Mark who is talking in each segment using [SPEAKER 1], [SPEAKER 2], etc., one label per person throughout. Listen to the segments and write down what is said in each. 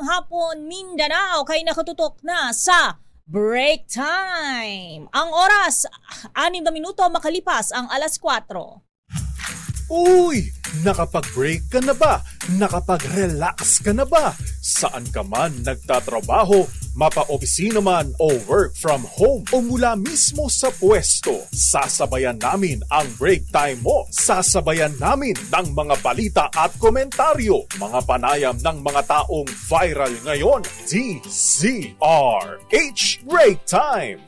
[SPEAKER 1] Magandang hapon, Mindanao, kay nakatutok na sa Break Time. Ang oras, 6 na minuto makalipas ang alas 4.
[SPEAKER 2] Uy! Nakapag-break ka na ba? Nakapag-relax ka na ba? Saan ka man nagtatrabaho, mapa-opisina man o work from home o mula mismo sa pwesto, sasabayan namin ang break time mo. Sasabayan namin ng mga balita at komentaryo, mga panayam ng mga taong viral ngayon. DZRH Break Time!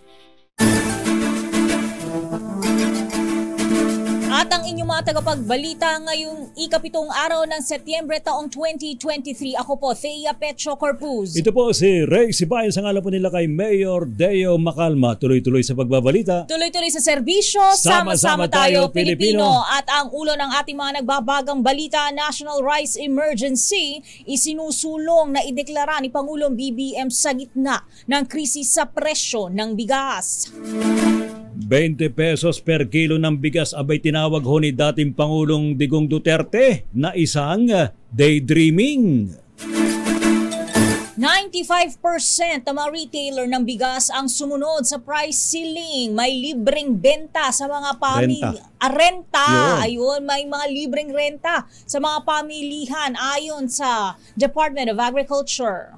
[SPEAKER 1] At ang inyong mga tagapagbalita ngayong ikapitong araw ng Setyembre taong 2023. Ako po, Thea Petro Corpuz.
[SPEAKER 3] Ito po si Ray Sibayan, sa ngalan po nila kay Mayor Deo Macalma. Tuloy-tuloy sa pagbabalita.
[SPEAKER 1] Tuloy-tuloy sa serbisyo. Sama-sama tayo, Pilipino. At ang ulo ng ating mga nagbabagang balita, National Rice Emergency, isinusulong na ideklara ni Pangulong BBM sa gitna ng krisis sa presyo ng bigas.
[SPEAKER 3] 20 pesos per kilo ng bigas abay tinawag ho ni dating Pangulong Digong Duterte na isang daydreaming.
[SPEAKER 1] 95% ng mga retailer ng bigas ang sumunod sa price ceiling. May libreng benta sa mga pamilya. Renta. Ayun, may mga libreng renta sa mga pamilihan ayon sa Department of Agriculture.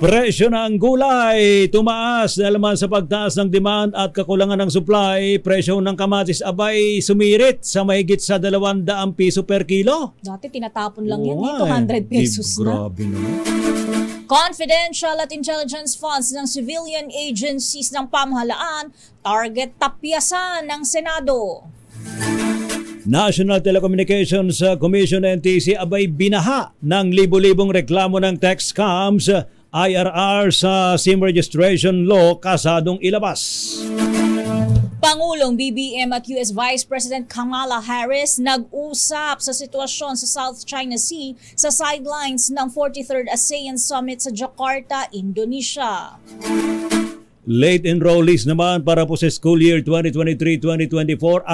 [SPEAKER 3] Presyo ng gulay tumaas dahil naman sa pagtaas ng demand at kakulangan ng supply. Presyo ng kamatis abay sumirit sa mahigit sa 200 piso per kilo.
[SPEAKER 1] Dati tinatapon lang yan, dito 100 pesos na.
[SPEAKER 3] Grabe naman.
[SPEAKER 1] Confidential at intelligence funds ng civilian agencies ng pamahalaan target tapyasan ng Senado.
[SPEAKER 3] National Telecommunications Commission NTC abay binaha ng libo-libong reklamo ng tax scams IRR sa SIM registration law kasadong ilabas.
[SPEAKER 1] Pangulong BBM at US Vice President Kamala Harris nag-usap sa sitwasyon sa South China Sea sa sidelines ng 43rd ASEAN Summit sa Jakarta, Indonesia.
[SPEAKER 3] Late enrollees naman para po sa school year 2023-2024,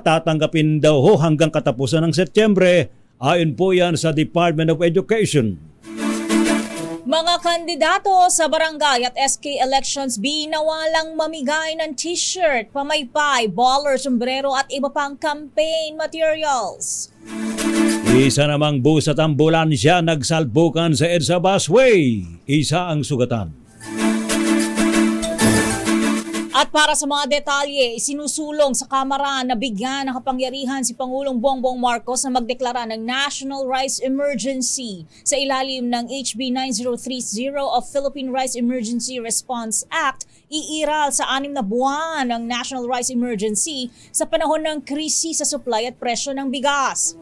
[SPEAKER 3] tatanggapin daw ho hanggang katapusan ng Setyembre. Ayon po yan sa Department of Education.
[SPEAKER 1] Mga kandidato sa barangay at SK elections binawalang mamigay ng t-shirt, pamaypay, baller, sombrero at iba pang campaign materials.
[SPEAKER 3] Isa namang bus at ambulansya nagsalpukan sa EDSA busway. Isa ang sugatan.
[SPEAKER 1] At para sa mga detalye, isinusulong sa Kamara na bigyan ng kapangyarihan si Pangulong Bongbong Marcos na magdeklara ng National Rice Emergency sa ilalim ng HB 9030 of Philippine Rice Emergency Response Act. Iiral sa 6 na buwan ng National Rice Emergency sa panahon ng krisis sa supply at presyo ng bigas.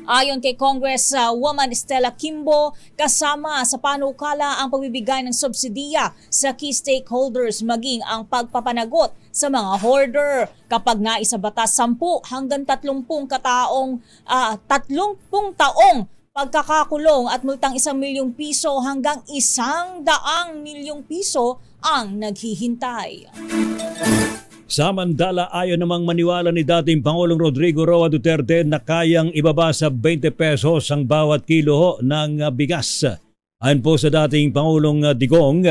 [SPEAKER 1] Ayon kay Congresswoman Stella Kimbo, kasama sa panukala ang pagbibigay ng subsidiya sa key stakeholders maging ang pagpapanagot sa mga hoarder kapag naisabata 10 hanggang 30 taong pagkakakulong at multang 1 milyong piso hanggang 100 milyong piso ang naghihintay.
[SPEAKER 3] Samantala, ayon namang maniwala ni dating Pangulong Rodrigo Roa Duterte na kayang ibaba sa 20 pesos ang bawat kilo ng bigas. Ayon po sa dating Pangulong Digong,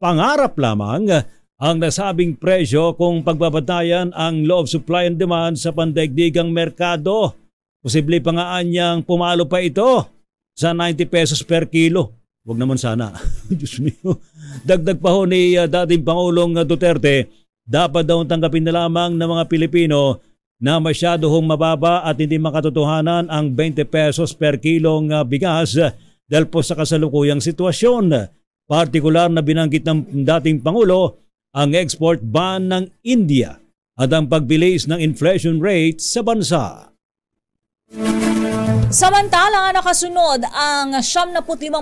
[SPEAKER 3] pangarap lamang ang nasabing presyo kung pagbabatayan ang law of supply and demand sa pandaigdigang merkado. Posible pa nga anyang pumalo pa ito sa 90 pesos per kilo. Huwag naman sana. Diyos mio. Dagdag pa ho ni dating Pangulong Duterte, dapat daw tanggapin na lamang ng mga Pilipino na masyado hong mababa at hindi makatotohanan ang 20 pesos per kilong bigas dahil po sa kasalukuyang sitwasyon. Partikular na binanggit ng dating Pangulo ang export ban ng India at ang pagbilis ng inflation rate sa bansa.
[SPEAKER 1] Samantala, nakasunod ang 75%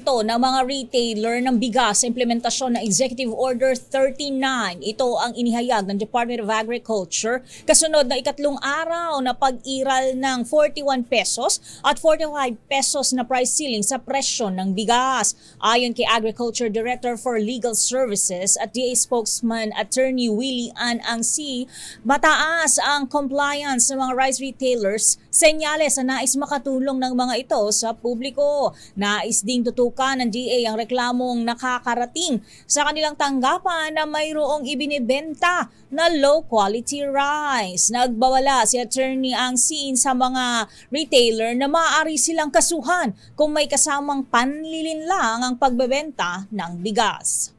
[SPEAKER 1] ng mga retailer ng bigas sa implementasyon ng Executive Order 39. Ito ang inihayag ng Department of Agriculture kasunod na ikatlong araw na pag-iral ng 41 pesos at 45 pesos na price ceiling sa presyo ng bigas. Ayon kay Agriculture Director for Legal Services at DA spokesman Attorney Willie Ann Angsi, mataas ang compliance ng mga rice retailers, senyales na nais makatulong ng mga ito sa publiko. Nais ding tutukan ng DA ang reklamong nakakarating sa kanilang tanggapan na mayroong ibinibenta na low-quality rice. Nagbawala si Attorney Angsin sa mga retailer na maaari silang kasuhan kung may kasamang panlilinlang ang pagbebenta ng bigas.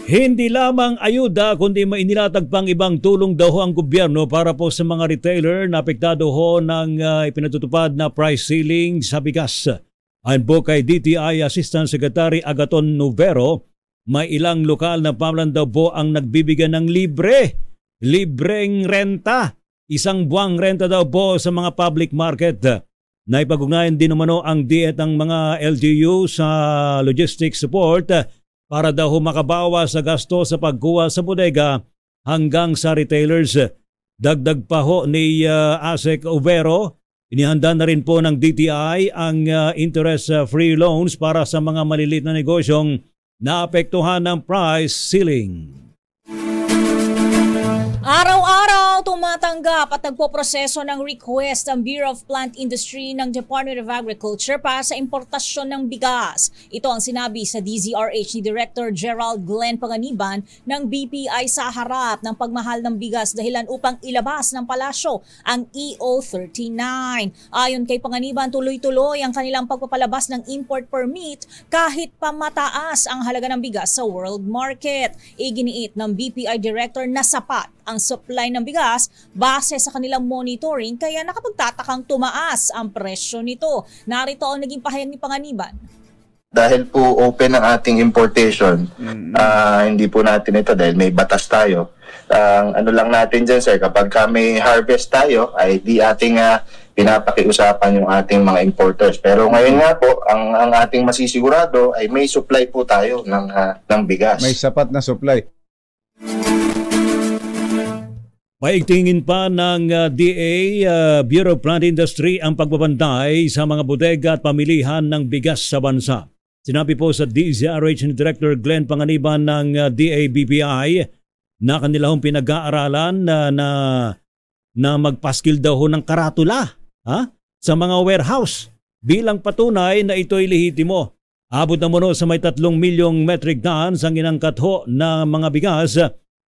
[SPEAKER 3] Hindi lamang ayuda kundi may inilatag pang ibang tulong daw ang gobyerno para po sa mga retailer na apektado ho ng ipinatutupad na price ceiling sa bigas. Ayon po kay DTI Assistant Secretary Agaton Novero, may ilang lokal na pamahalaan daw po ang nagbibigyan ng libreng renta. Isang buwang renta daw po sa mga public market. Naipag-ugnayan din umano ang DA ng mga LGU sa logistics support para daw makabawas sa gasto sa pagkuha sa bodega hanggang sa retailers. Dagdag pa ho ni ASEC Overo, inihanda na rin po ng DTI ang interest-free loans para sa mga maliliit na negosyong naapektuhan ng price ceiling.
[SPEAKER 1] Araw-araw tumatanggap at nagpoproseso ng request ang Bureau of Plant Industry ng Department of Agriculture para sa importasyon ng bigas. Ito ang sinabi sa DZRH ni Director Gerald Glenn Panganiban ng BPI sa harap ng pagmahal ng bigas dahilan upang ilabas ng palasyo ang EO39. Ayon kay Panganiban, tuloy-tuloy ang kanilang pagpapalabas ng import permit kahit pa mataas ang halaga ng bigas sa world market. Iginiit ng BPI Director na sapat ang supply ng bigas base sa kanilang monitoring kaya nakapagtatakang tumaas ang presyo nito. Narito ang naging pahayag ni Panganiban.
[SPEAKER 4] Dahil po open ang ating importation, hindi po natin ito dahil may batas tayo. Ano lang natin dyan, sir, kapag may harvest tayo ay di ating pinapakiusapan yung ating mga importers. Pero ngayon nga po, ang ating masisigurado ay may supply po tayo ng bigas.
[SPEAKER 5] May sapat na supply.
[SPEAKER 3] Paigtingin pa ng DA, Bureau of Plant Industry ang pagbabantay sa mga bodega at pamilihan ng bigas sa bansa. Sinabi po sa DZRH ni Director Glenn Panganiban ng DA-BPI na kanilahong pinag-aaralan na magpaskil daw ho ng karatula sa mga warehouse bilang patunay na ito'y lehitimo. Abot na muna sa may 3 milyong metric tons ang inangkat ho na mga bigas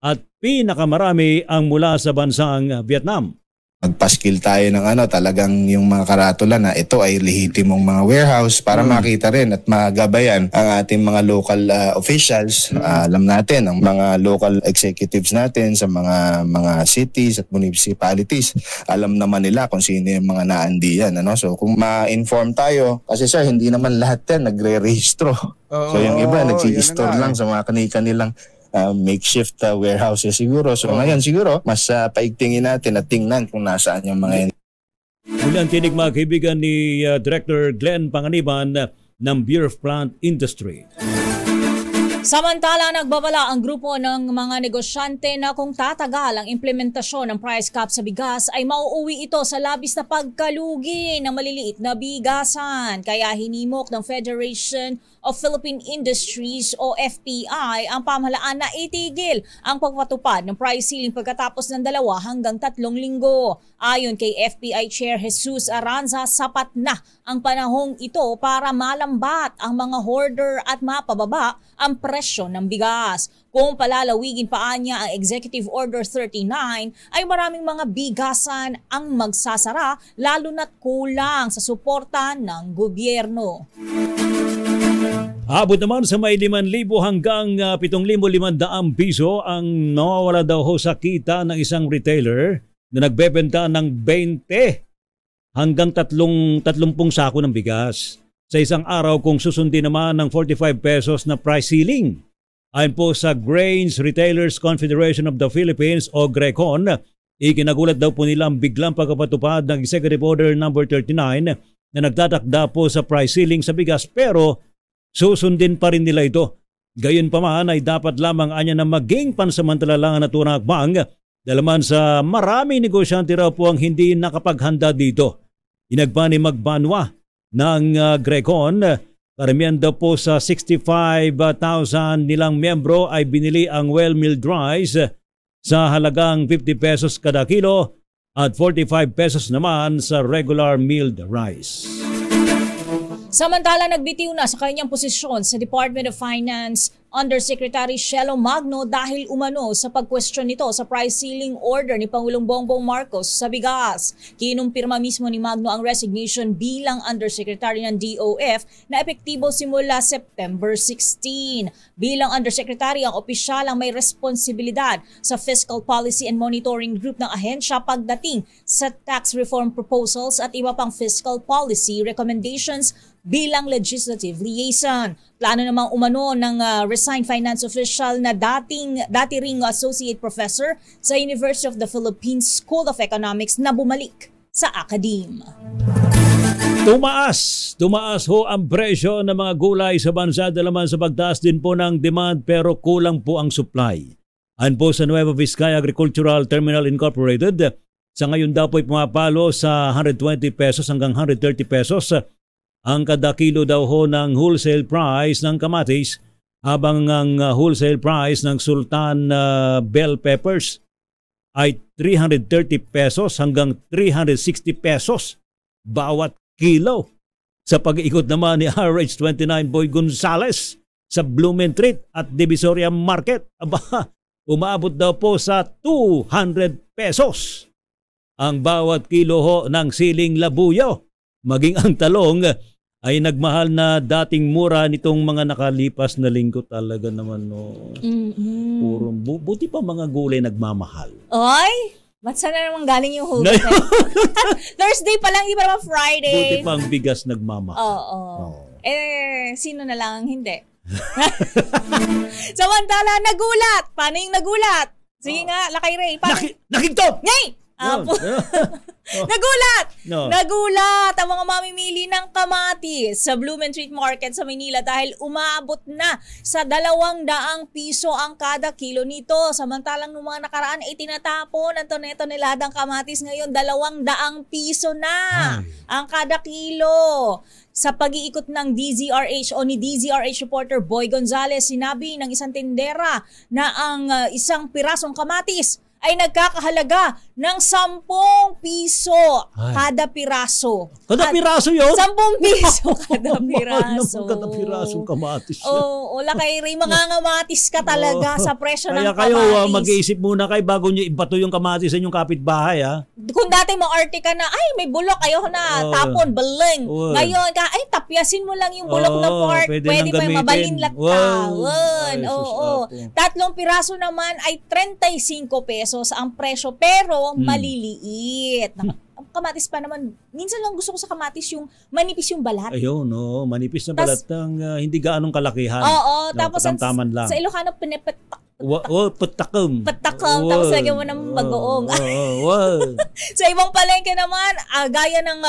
[SPEAKER 3] at pinakamarami ang mula sa bansang Vietnam.
[SPEAKER 5] Magpaskil tayo ng talagang yung mga karatula na ito ay lehitimong mga warehouse para makita rin at magabayan ang ating mga local officials. Alam natin, ang mga local executives natin sa mga cities at municipalities, alam naman nila kung sino yung mga naandiyan. So kung ma-inform tayo, kasi sir, hindi naman lahat yan nagre-rehistro. So yung iba, nag-i-store lang sa mga kanilang makeshift warehouses siguro. So ngayon siguro, mas paigtingin natin at tingnan kung nasaan yung mga yun.
[SPEAKER 3] Muli ang tinig mga kaibigan ni Director Glenn Panganiban ng Bureau of Plant Industry.
[SPEAKER 1] Samantala, nagbabala ang grupo ng mga negosyante na kung tatagal ang implementasyon ng price cap sa bigas ay mauuwi ito sa labis na pagkalugi ng maliliit na bigasan. Kaya hinimok ng Federation of Philippine Industries o FPI ang pamahalaan na itigil ang pagpatupad ng price ceiling pagkatapos ng 2 hanggang 3 linggo. Ayon kay FPI Chair Jesus Aranza, sapat na ang panahong ito para malambat ang mga hoarder at mapababa ang presyo ng bigas. Kung palalawigin pa niya ang Executive Order 39 ay maraming mga bigasan ang magsasara lalo na't kulang sa suporta ng gobyerno.
[SPEAKER 3] Abot naman sa may 5,000 hanggang 7,500 piso ang nawawala daw ho sa kita ng isang retailer na nagbebenta ng 20 hanggang 30 sako ng bigas sa isang araw kung susundin naman ng 45 pesos na price ceiling. Ayon po sa Grains Retailers Confederation of the Philippines o GRECON, ikinagulat daw po nila ang biglang pagpapatupad ng Executive Order No. 39 na nagtatakda po sa price ceiling sa bigas pero susundin pa rin nila ito. Gayunpaman ay dapat lamang anya na maging pansamantala lang na tunang hakbang dalaman sa maraming negosyante raw po ang hindi nakapaghanda dito. Inagpa ni Magbanwa ng GRECON, karamihan daw po sa 65,000 nilang miyembro ay binili ang well-milled rice sa halagang 50 pesos kada kilo at 45 pesos naman sa regular milled rice.
[SPEAKER 1] Samantala, nagbitiw na sa kanyang posisyon sa Department of Finance Undersecretary Shelo Magno dahil umano sa pag-question nito sa price ceiling order ni Pangulong Bongbong Marcos sa bigas. Kinumpirma mismo ni Magno ang resignation bilang Undersecretary ng DOF na epektibo simula September 16. Bilang Undersecretary, ang opisyal ang may responsibilidad sa Fiscal Policy and Monitoring Group ng ahensya pagdating sa tax reform proposals at iba pang fiscal policy recommendations bilang legislative liaison. Plano namang umano ng resigned finance official na dati ring associate professor sa University of the Philippines School of Economics na bumalik sa academe.
[SPEAKER 3] Tumaas ho ang presyo ng mga gulay sa bansa dahil naman sa pagtaas din po ng demand pero kulang po ang supply. Ayon po sa Nueva Vizcaya Agricultural Terminal Incorporated, sa ngayon daw po ay pumapalo sa 120 pesos hanggang 130 pesos ang kada kilo daw ho ng wholesale price ng kamatis, habang ang wholesale price ng Sultan bell peppers ay 330 pesos hanggang 360 pesos bawat kilo. Sa pag-ikot naman ni RH29 Boy Gonzales sa Blumentritt at Divisoria Market, umabot daw po sa 200 pesos ang bawat kilo ho ng siling labuyo. Maging ang talong ay nagmahal na dating mura nitong mga nakalipas na linggo talaga naman. No. Puro, buti pa mga gulay nagmamahal.
[SPEAKER 1] Oy! Ba't sana naman galing yung hugot? Thursday pa lang, di ba naman Friday?
[SPEAKER 3] Buti pa ang bigas nagmamahal.
[SPEAKER 1] Oo. Sino na lang ang hindi? Samantala, nagulat! Paano yung nagulat? Sige nga, Lakay Ray.
[SPEAKER 3] Nakiktot!
[SPEAKER 1] Ngay! Nagulat!
[SPEAKER 3] No.
[SPEAKER 1] Nagulat ang mga mamimili ng kamatis sa Blumentritt Market sa Manila dahil umabot na sa 200 piso ang kada kilo nito. Samantalang nung mga nakaraan ay tinatapon ang toneladang kamatis, ngayon 200 piso na ang kada kilo. Sa pag-iikot ng DZRH o ni DZRH reporter Boy Gonzales, sinabi ng isang tindera na ang isang pirasong kamatis ay nagkakahalaga ng 10 piso kada piraso.
[SPEAKER 3] Kada piraso yun?
[SPEAKER 1] 10 piso kada piraso.
[SPEAKER 3] Kada pirasong kamatis.
[SPEAKER 1] Oo, Lakay Ray, mangangamatis ka talaga sa presyo ng kamatis.
[SPEAKER 3] Kaya kayo, mag-iisip muna kayo bago nyo ibato yung kamatis sa inyong kapitbahay.
[SPEAKER 1] Kung dati ma-arte ka na, ay may bulok, ayaw na, tapon, baling. Ngayon ka, ay tapyasin mo lang yung bulok na part. Pwede pa yung mabalinlat ka. Oo. 3 piraso naman ay 35 pesos ang presyo, pero maliliit. Ang kamatis pa naman, minsan lang gusto ko sa kamatis yung manipis yung balat.
[SPEAKER 3] Ayun, no, manipis na balat ng hindi gaanong kalakihan.
[SPEAKER 1] Oo,
[SPEAKER 3] no,
[SPEAKER 1] tapos
[SPEAKER 3] lang.
[SPEAKER 1] sa Ilocano pinipetak.
[SPEAKER 3] Patakam.
[SPEAKER 1] Tapos lagyan mo ng bagoong. Sa ibang palengke naman, gaya ng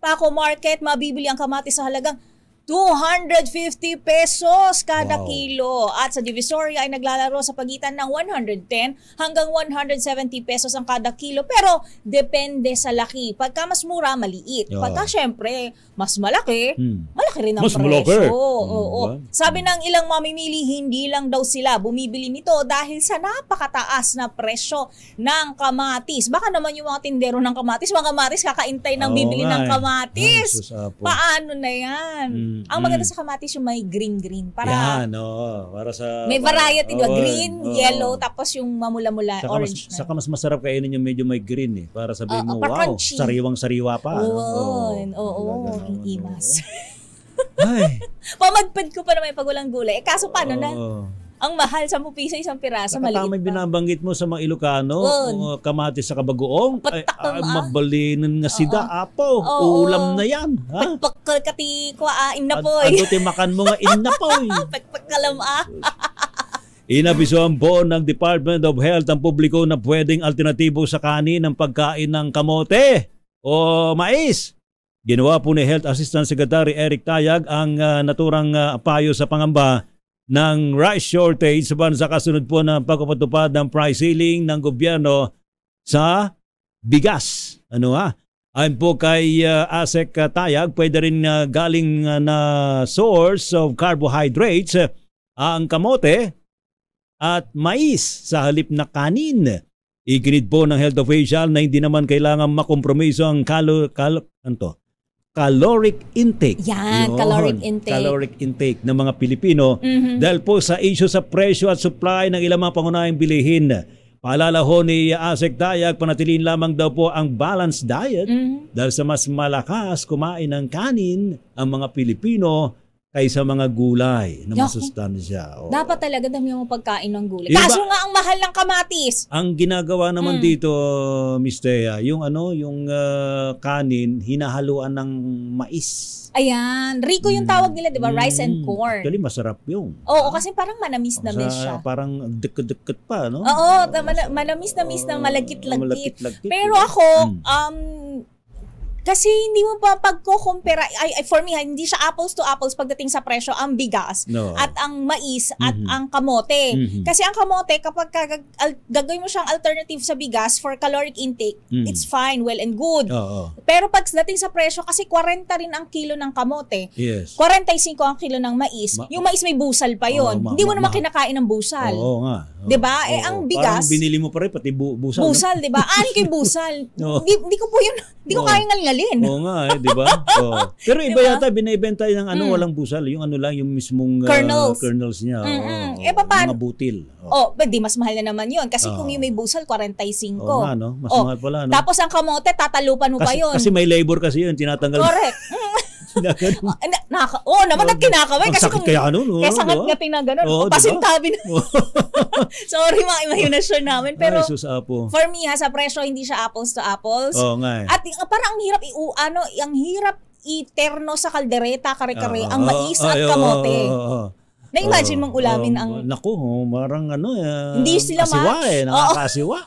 [SPEAKER 1] Paco Market, mabibili ang kamatis sa halagang 250 pesos kada kilo. At sa Divisoria ay naglalaro sa pagitan ng 110 hanggang 170 pesos ang kada kilo. Pero depende sa laki. Pagka mas mura, maliit. Pagka syempre, mas malaki, malaki rin ang presyo. Oo. Sabi ng ilang mamimili, hindi lang daw sila bumibili nito dahil sa napakataas na presyo ng kamatis. Baka naman yung mga tindero ng kamatis, kakaintay ng bibili ng kamatis. Paano na yan? Ang maganda sa kamatis yung may green-green. Para
[SPEAKER 3] para sa...
[SPEAKER 1] May variety, green, yellow, tapos yung mamula-mula, orange.
[SPEAKER 3] Saka mas masarap kainin yung medyo may green Para sabihin mo, wow,
[SPEAKER 1] crunchy.
[SPEAKER 3] Sariwang-sariwa pa.
[SPEAKER 1] Oo, imas. Pamagpad ko pa naman pag walang gulay. Kaso paano na? Ang mahal, 10 piso isang piraso, maliit pa.
[SPEAKER 3] May binabanggit mo sa mga Ilocano, kamatis sa kabagoong, mabalinan nga sida, apo, ulam na yan.
[SPEAKER 1] Pagpagkati ko, inapoy.
[SPEAKER 3] Aduti makan mo nga, inapoy.
[SPEAKER 1] Pagpagkalam,
[SPEAKER 3] Inabisuhan po ng Department of Health ang publiko na pwedeng alternatibo sa kanin ng pagkain ng kamote o mais. Ginawa po ni Health Assistant Secretary Eric Tayag ang naturang payo sa pangamba ng rice shortage sa bansa kasunod po ng pagpapatupad ng price ceiling ng gobyerno sa bigas. Ayon po kay Asek Tayag, pwede rin galing na source of carbohydrates ang kamote at mais sa halip na kanin. Iginid po ng health official na hindi naman kailangan makompromiso ang caloric intake.
[SPEAKER 1] Yan, caloric intake.
[SPEAKER 3] Caloric intake ng mga Pilipino dahil po sa issue sa presyo at supply ng ilang mga pangunahing bilihin. Paalala ho ni Asek Dayag, panatiliin lamang daw po ang balanced diet dahil sa mas malakas kumain ng kanin ang mga Pilipino kaysa mga gulay na masustansya.
[SPEAKER 1] Dapat talaga dami yung pagkain ng gulay. Kaso nga ang mahal ng kamatis.
[SPEAKER 3] Ang ginagawa naman dito, Miss Thea, yung kanin hinahaluan ng mais.
[SPEAKER 1] Ayan, Rico yung tawag nila, 'di ba? Rice and corn.
[SPEAKER 3] Actually, masarap yung.
[SPEAKER 1] Oo, kasi parang manamis-namis siya.
[SPEAKER 3] Parang deket-deket pa, no?
[SPEAKER 1] Oo, manamis-namis na malagkit-lagkit. Pero ako, kasi hindi mo pa pagko-compare, for me, hindi siya apples to apples pagdating sa presyo, ang bigas at ang mais at ang kamote. Kasi ang kamote, kapag gagawin mo siyang alternative sa bigas for caloric intake, it's fine, well and good. Pero pagdating sa presyo, kasi 40 rin ang kilo ng kamote, 45 ang kilo ng mais, yung mais may busal pa yon. Hindi mo naman kinakain ng busal.
[SPEAKER 3] Oo nga.
[SPEAKER 1] Diba? Ang bigas,
[SPEAKER 3] parang binili mo pa rin, pati busal.
[SPEAKER 1] Busal, no? Diba? Ano yung busal? Hindi ko po yun, hindi ko kaya ngalngalin.
[SPEAKER 3] Oo nga, di ba? Pero iba yata, binibenta ng walang busal. Yung lang, yung mismong kernels niya.
[SPEAKER 1] Paano?
[SPEAKER 3] Mga butil.
[SPEAKER 1] Di mas mahal na naman yun. Kasi kung yung may busal, 45.
[SPEAKER 3] Oo nga, no? Mas mahal pala, no?
[SPEAKER 1] Tapos ang kamote, tatalupan mo pa yun.
[SPEAKER 3] Kasi may labor kasi yun, tinatanggal.
[SPEAKER 1] Correct. Naman at kinakaway. Kasi kung
[SPEAKER 3] kaya
[SPEAKER 1] sangat-ngating na gano'n, pasintabi na. Sorry, mga imahinasyon namin. Pero for me, sa presyo, hindi siya apples to apples. At parang ang hirap iterno sa kaldereta, kare-kare, ang mais at kamote. Na-imagine mong ulamin ang...
[SPEAKER 3] Naku, parang
[SPEAKER 1] hindi sila
[SPEAKER 3] match. Nakakasiwa.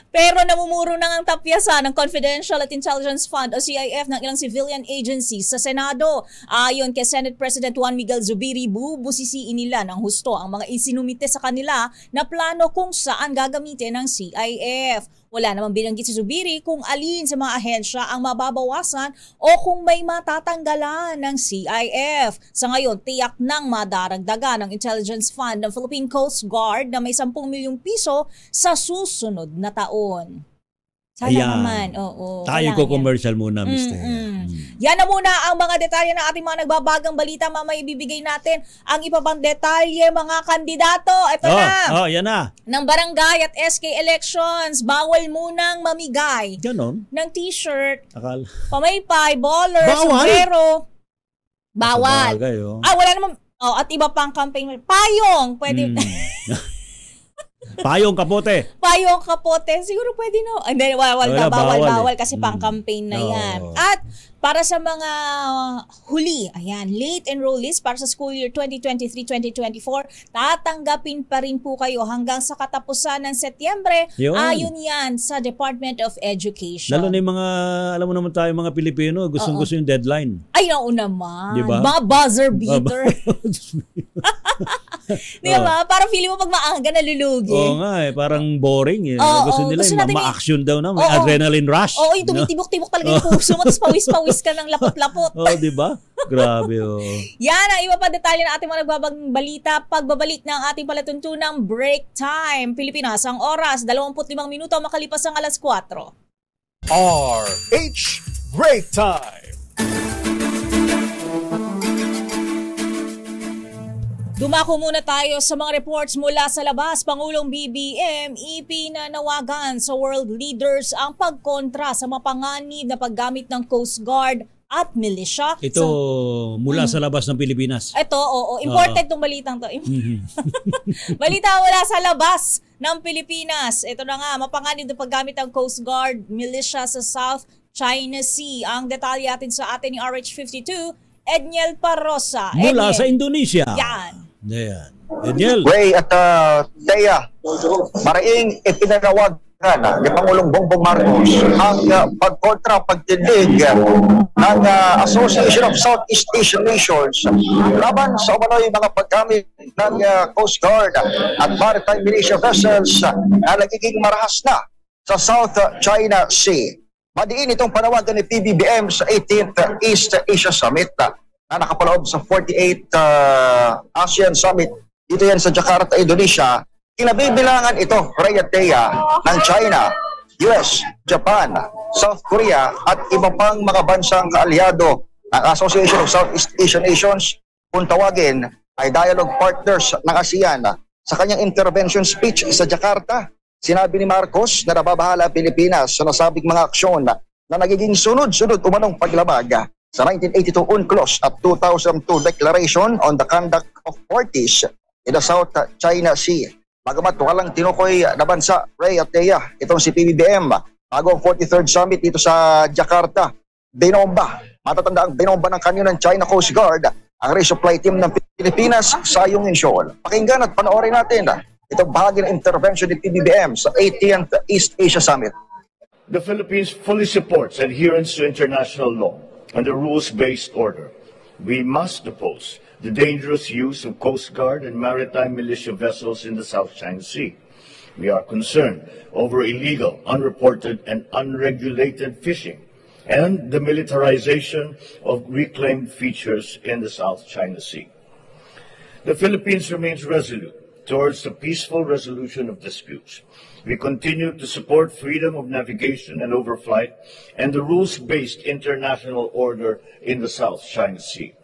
[SPEAKER 1] Pero namumuro na ang tapyasan ng Confidential at Intelligence Fund o CIF ng ilang civilian agencies sa Senado. Ayon kay Senate President Juan Miguel Zubiri, bubusisiin nila ng husto ang mga isinumite sa kanila na plano kung saan gagamitin ng CIF. Wala namang binanggit si Zubiri kung alin sa mga ahensya ang mababawasan o kung may matatanggalan ng CIF. Sa ngayon, tiyak nang madaragdagan ng Intelligence Fund ng Philippine Coast Guard na may 10 milyong piso sa susunod na taon. Sana naman.
[SPEAKER 3] Tayo ko commercial muna, Mr.
[SPEAKER 1] Yan na muna ang mga detalye ng ating mga nagbabagang balita. Mamaya ibibigay natin ang iba pang detalye, mga kandidato. Ito na.
[SPEAKER 3] Yan na.
[SPEAKER 1] Ng barangay at SK elections, bawal munang mamigay.
[SPEAKER 3] Ganon?
[SPEAKER 1] Ng t-shirt, pamaypay, ballers,
[SPEAKER 3] bawal?
[SPEAKER 1] sombrero. Bawal. Wala naman. At iba pang campaign. Payong. Pwede.
[SPEAKER 3] Payong kapote.
[SPEAKER 1] Payong kapote. Siguro pwede no. Hindi, bawal kasi pang-campaign na yan. At para sa mga huli, late enrollees para sa school year 2023-2024, tatanggapin pa rin po kayo hanggang sa katapusan ng Setyembre. Ayon yan sa Department of Education.
[SPEAKER 3] Lalo na yung mga, alam mo naman tayo mga Pilipino, gustong-gusto yung deadline.
[SPEAKER 1] Ay, oo naman.
[SPEAKER 3] Diba?
[SPEAKER 1] Mga buzzer beater. Di ba? Parang feeling mo pag maaga nalulugi.
[SPEAKER 3] Oo nga parang boring. Gusto nila yung ma-action daw na, may adrenaline rush.
[SPEAKER 1] Oo, yung tumitibok-tibok talaga yung puso mo, tapos pawis ka ng lapot-lapot.
[SPEAKER 3] Di ba? Grabe,
[SPEAKER 1] Yan ang iba pa detalye ng ating mga nagbabagang balita. Pagbabalik ng ating palatuntunang break time. Pilipinas, ang oras, 25 minuto makalipas ang alas 4.
[SPEAKER 2] RH Break Time.
[SPEAKER 1] Dumako muna tayo sa mga reports mula sa labas. Pangulong BBM ipinanawagan sa world leaders ang pagkontra sa mapanganib na paggamit ng Coast Guard at militia.
[SPEAKER 3] Ito mula sa labas ng Pilipinas.
[SPEAKER 1] Ito, imported tong balitang to. Balita mula sa labas ng Pilipinas. Ito na nga, mapanganib na paggamit ng Coast Guard, militia sa South China Sea. Ang detalye atin sa atin ni RH52, Edniel Parrosa.
[SPEAKER 3] Mula sa Indonesia.
[SPEAKER 1] Yan.
[SPEAKER 3] Edniel.
[SPEAKER 6] Ray at Thea, maraming ipinanawagan ni Pangulong Bongbong Marcos ang pagkontra pagtindig ng Association of Southeast Asian Nations laban sa umano'y mga paggamit ng Coast Guard at maritime militia vessels na nagiging marahas na sa South China Sea. Madiin itong panawagan ni PBBM sa 18th East Asia Summit na nakapaloob sa 48th ASEAN Summit. Dito yan sa Jakarta, Indonesia. Kinabibilangan ito, Rhea Thea, ng China, US, Japan, South Korea at iba pang mga bansang kaalyado ng Association of Southeast Asian Nations kung tawagin ay dialogue partners ng ASEAN. Sa kanyang intervention speech sa Jakarta, sinabi ni Marcos na nababahala Pilipinas sa nasabing mga aksyon na nagiging sunod-sunod umanong paglabag sa 1982 UNCLOS at 2002 Declaration on the Conduct of Parties in the South China Sea. Bagamat walang tinukoy na bansa, Rhea Thea, itong si PBBM, bago ang 43rd Summit dito sa Jakarta, binomba, matatanda ang binomba ng kanyo ng China Coast Guard, ang resupply team ng Pilipinas sa Ayungin Shoal. Pakinggan at panoorin natin itong bahagi ng intervention ni PBBM sa 18th East Asia Summit.
[SPEAKER 7] The Philippines fully supports adherence to international law and the rules-based order. We must oppose the dangerous use of Coast Guard and maritime militia vessels in the South China Sea. We are concerned over illegal, unreported, and unregulated fishing and the militarization of reclaimed features in the South China Sea. The Philippines remains resolute towards the peaceful resolution of disputes. We continue to support freedom of navigation and overflight and the rules-based international order in the South China Sea.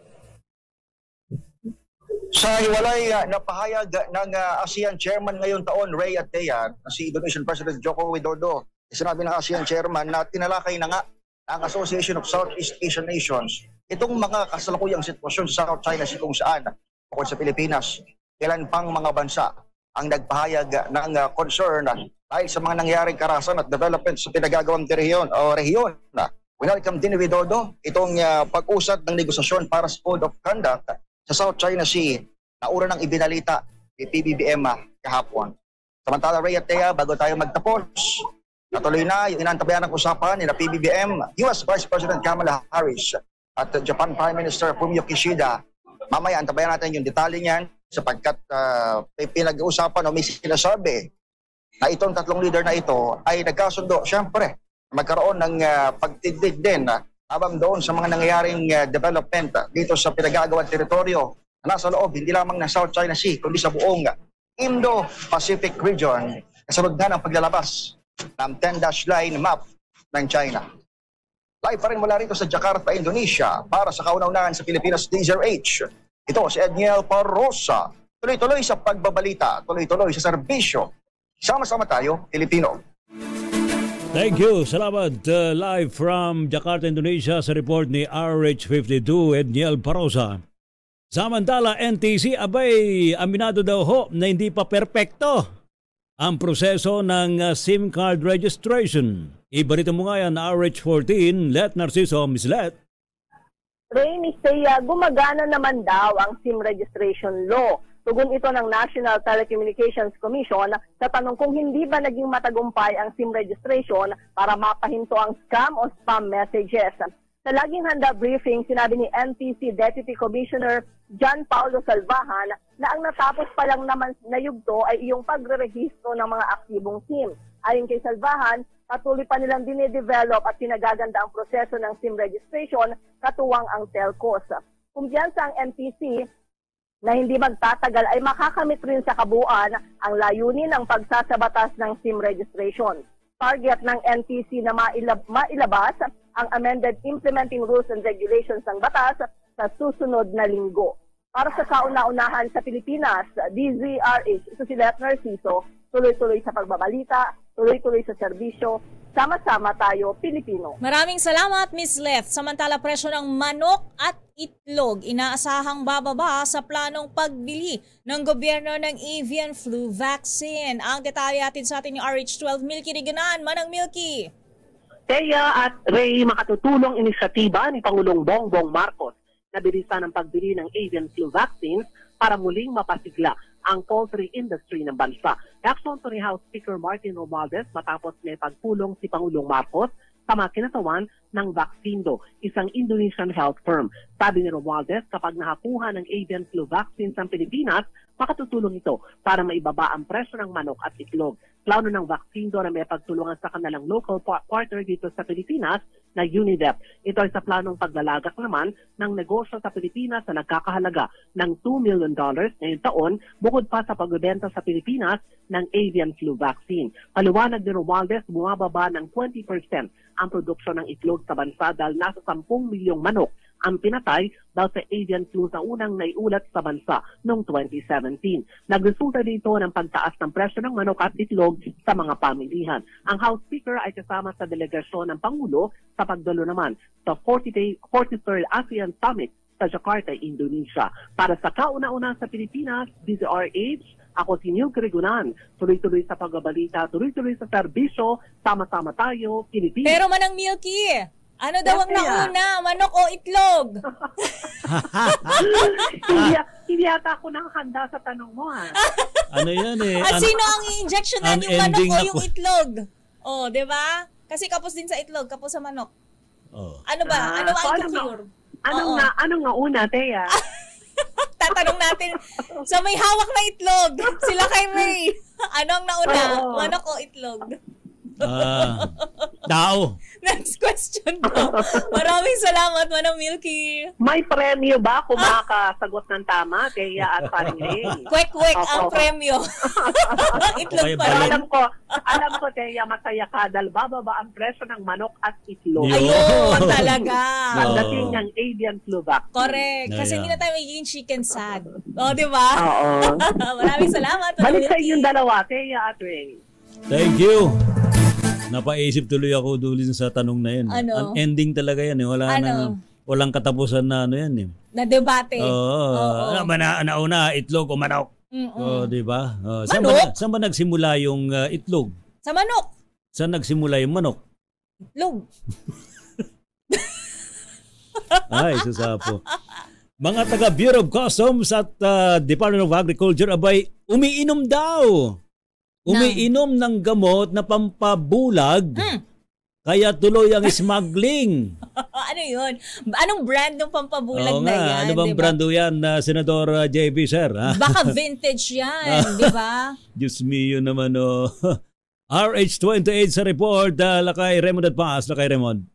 [SPEAKER 6] Sa hiwalay na pahayag ng ASEAN Chairman ngayong taon, Rhea Thea, si Indonesian President Joko Widodo, sinabi ng ASEAN Chairman na tinalakay na nga ang Association of Southeast Asian Nations itong mga kasalukuyang sitwasyon sa South China Sea kung saan, bukod sa Pilipinas, ilan pang mga bansa ang nagpahayag ng concern dahil sa mga nangyaring karahasan at development sa pinagagawang rehiyon. Welcome din ni Widodo itong pag-usad ng negosasyon para sa Code of Conduct sa South China Sea na una nang ibinalita ni PBBM kahapon. Samantala, Rhea Thea, bago tayo magtapos, natuloy na yung inantabayan ng usapan ni PBBM, US Vice President Kamala Harris at Japan Prime Minister Fumio Kishida. Mamaya antabayan natin yung detalye niyan sapagkat may pinag-uusapan o may sinasabi na itong tatlong leader na ito ay nagkasundo, syempre, magkaroon ng pagtidig din habang doon sa mga nangyayaring development dito sa pinagagawang teritoryo na nasa loob, hindi lamang ng South China Sea, kundi sa buong Indo-Pacific region, kasunod na ng paglalabas ng 10-dash line map ng China. Live pa rin mula rito sa Jakarta, Indonesia, para sa kauna-unahan sa Pilipinas DZRH. Ito si Edniel Parrosa. Tuloy-tuloy sa pagbabalita, tuloy-tuloy sa serbisyo. Sama-sama tayo, Pilipino.
[SPEAKER 3] Thank you. Salamat. Live from Jakarta, Indonesia sa report ni RH52 Edniel Parrosa. Samantala, NTC, abay, aminado daw ho na hindi pa perpekto ang proseso ng SIM card registration. Ibarito mo nga yan, RH14, Let Narciso, Miss Let.
[SPEAKER 8] Ray, Miss Thea, gumagana naman daw ang SIM registration law. Tugon ito ng National Telecommunications Commission sa tanong kung hindi ba naging matagumpay ang SIM registration para mapahinto ang scam o spam messages. Sa laging handa briefing, sinabi ni NTC Deputy Commissioner John Paulo Salvahan na ang natapos pa lang naman na yugto ay iyong pagre-rehistro ng mga aktibong SIM. Ayon kay Salvahan, patuloy pa nilang dinidevelop at pinagaganda ang proseso ng SIM registration katuwang ang telcos. Kumpiyansa ang NTC na hindi magtatagal ay makakamit rin sa kabuuan ang layunin ng pagsasabatas ng SIM registration. Target ng NTC na mailabas ang amended implementing rules and regulations ng batas sa susunod na linggo. Para sa kauna-unahan sa Pilipinas, DZRH, ito si Let Narciso, tuloy-tuloy sa pagbabalita, tuloy-tuloy sa serbisyo, sama-sama tayo, Pilipino.
[SPEAKER 1] Maraming salamat, Miss Leth. Samantala, presyo ng manok at itlog inaasahang bababa sa planong pagbili ng gobyerno ng avian flu vaccine. Ang detalye atin sa atin yung RH12 Milky Riganan. Manang Milky.
[SPEAKER 9] Thea at Ray, makatutulong inisyatiba ni Pangulong Bongbong Marcos na bilisan ang pagbili ng avian flu vaccines para muling mapasigla ang poultry industry ng bansa. Reaksyon to ni House Speaker Martin Romualdez matapos may pagpulong si Pangulong Marcos sa mga kinatawan ng Vaccindo, isang Indonesian health firm. Sabi ni Romualdez, kapag nakakuha ng avian flu vaccine sa Pilipinas, makatutulong ito para maibaba ang presyo ng manok at itlog. plano ng vaccine na may pagtulungan sa kanilang local partner dito sa Pilipinas na UNIDEP. Ito ay sa planong paglalagak naman ng negosyo sa Pilipinas na nagkakahalaga ng $2 million ngayong taon bukod pa sa pagbebenta sa Pilipinas ng avian flu vaccine. Paliwanag ni Romualdez, bumababa ng 20% ang produksyon ng itlog sa bansa dahil nasa 10 milyong manok ang pinatay dahil sa avian flu sa unang naiulat sa bansa noong 2017. Nagresulta dito ng pagtaas ng presyo ng manok at itlog sa mga pamilihan. Ang House Speaker ay kasama sa delegasyon ng Pangulo sa pagdalo naman sa 43rd ASEAN Summit sa Jakarta, Indonesia. Para sa kauna-una sa Pilipinas, DZRH, ako si Neil Crigunan. Tuloy-tuloy sa pagbabalita, tuloy-tuloy sa serbisyo, sama-sama tayo, Pilipinas.
[SPEAKER 1] Pero Manang Milky, ano daw ang nauna, manok o itlog?
[SPEAKER 9] Hindi yata ako nakahanda sa tanong mo, ha?
[SPEAKER 3] Ano yan eh?
[SPEAKER 1] Sino ang i-injectionan, yung manok o yung itlog? Oh, di ba? Kasi kapos din sa itlog, kapos sa manok.
[SPEAKER 3] Oh.
[SPEAKER 1] Ano ba? Ano ang i-cure?
[SPEAKER 9] Anong nga una, Thea?
[SPEAKER 1] Tatanong natin sa may hawak na itlog, sila kay Ray. Anong nauna, manok o itlog?
[SPEAKER 3] Tao.
[SPEAKER 1] Next question po. Maraming salamat, Manang Milky.
[SPEAKER 9] May premyo ba kung makakasagot ng tama, Thea at Paring Ray?
[SPEAKER 1] Kwek-kwek ang premyo. Itlog pa rin.
[SPEAKER 9] Alam ko, Thea, masaya ka dahil bababa ang presyo ng manok at itlog.
[SPEAKER 1] Ayun, talaga.
[SPEAKER 9] Pagdating ng avian flu vaccine.
[SPEAKER 1] Correct. Kasi hindi na tayo magiging chicken sad. O, di ba?
[SPEAKER 9] Oo.
[SPEAKER 1] Maraming salamat, Manang
[SPEAKER 9] Balik sa
[SPEAKER 1] Milky.
[SPEAKER 9] inyong dalawa, Thea at Ray.
[SPEAKER 3] Thank you. Napaisip tuloy ako dulin sa tanong na yan.
[SPEAKER 1] Ano?
[SPEAKER 3] Ang ending talaga yan eh. Walang katapusan na ano yan eh.
[SPEAKER 1] Na debate.
[SPEAKER 3] Oo. Nauna, itlog o manok. Di ba? Saan ba nagsimula yung itlog?
[SPEAKER 1] Sa manok.
[SPEAKER 3] Saan nagsimula yung manok?
[SPEAKER 1] Itlog.
[SPEAKER 3] Ay, susapo. Mga taga Bureau of Customs at Department of Agriculture abay umiinom daw. Umiinom ng gamot na pampabulag. Kaya tuloy ang smuggling.
[SPEAKER 1] Ano yun? Anong brand ng pampabulag na yan?
[SPEAKER 3] Ano bang brand yan, Senador JB, sir?
[SPEAKER 1] Baka vintage yan, di ba?
[SPEAKER 3] Diyos mio naman, oh. RH28 sa report, lakay Raymond at Paas. Lakay Raymond.